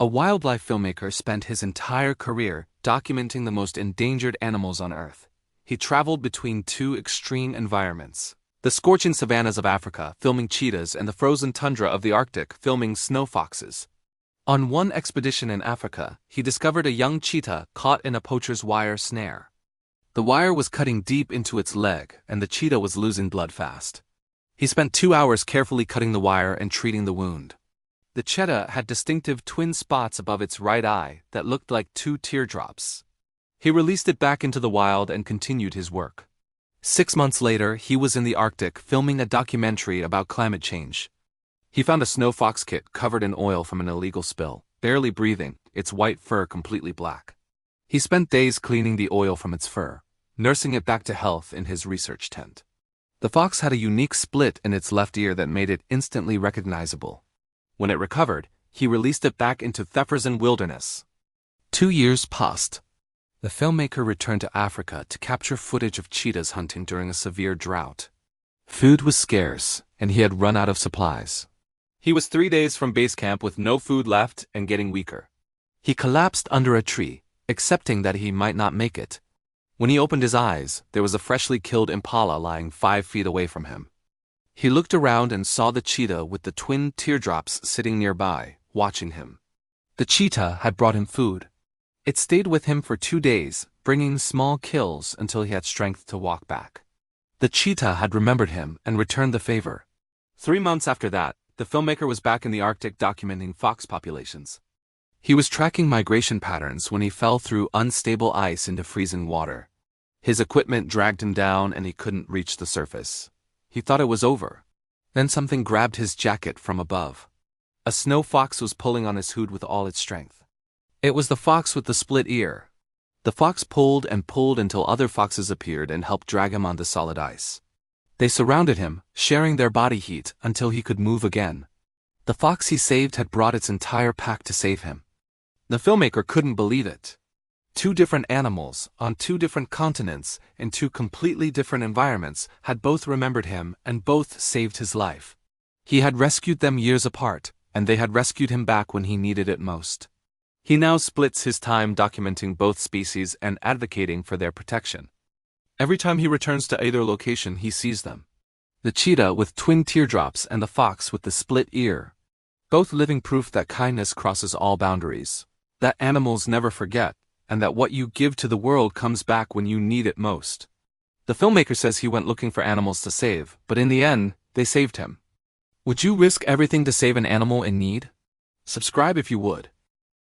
A wildlife filmmaker spent his entire career documenting the most endangered animals on Earth. He traveled between two extreme environments: the scorching savannas of Africa, filming cheetahs, and the frozen tundra of the Arctic, filming snow foxes. On one expedition in Africa, he discovered a young cheetah caught in a poacher's wire snare. The wire was cutting deep into its leg, and the cheetah was losing blood fast. He spent 2 hours carefully cutting the wire and treating the wound. The cheetah had distinctive twin spots above its right eye that looked like 2 teardrops. He released it back into the wild and continued his work. 6 months later, he was in the Arctic filming a documentary about climate change. He found a snow fox kit covered in oil from an illegal spill, barely breathing, its white fur completely black. He spent days cleaning the oil from its fur, nursing it back to health in his research tent. The fox had a unique split in its left ear that made it instantly recognizable. When it recovered, he released it back into the wilderness. 2 years passed. The filmmaker returned to Africa to capture footage of cheetahs hunting during a severe drought. Food was scarce, and he had run out of supplies. He was 3 days from base camp with no food left and getting weaker. He collapsed under a tree, accepting that he might not make it. When he opened his eyes, there was a freshly killed impala lying 5 feet away from him. He looked around and saw the cheetah with the twin teardrops sitting nearby, watching him. The cheetah had brought him food. It stayed with him for 2 days, bringing small kills until he had strength to walk back. The cheetah had remembered him and returned the favor. 3 months after that, the filmmaker was back in the Arctic documenting fox populations. He was tracking migration patterns when he fell through unstable ice into freezing water. His equipment dragged him down and he couldn't reach the surface. He thought it was over. Then something grabbed his jacket from above. A snow fox was pulling on his hood with all its strength. It was the fox with the split ear. The fox pulled and pulled until other foxes appeared and helped drag him onto solid ice. They surrounded him, sharing their body heat until he could move again. The fox he saved had brought its entire pack to save him. The filmmaker couldn't believe it. 2 different animals, on 2 different continents, in 2 completely different environments, had both remembered him and both saved his life. He had rescued them years apart, and they had rescued him back when he needed it most. He now splits his time documenting both species and advocating for their protection. Every time he returns to either location, he sees them. The cheetah with twin teardrops and the fox with the split ear. Both living proof that kindness crosses all boundaries, that animals never forget, and that what you give to the world comes back when you need it most. The filmmaker says he went looking for animals to save, but in the end, they saved him. Would you risk everything to save an animal in need? Subscribe if you would.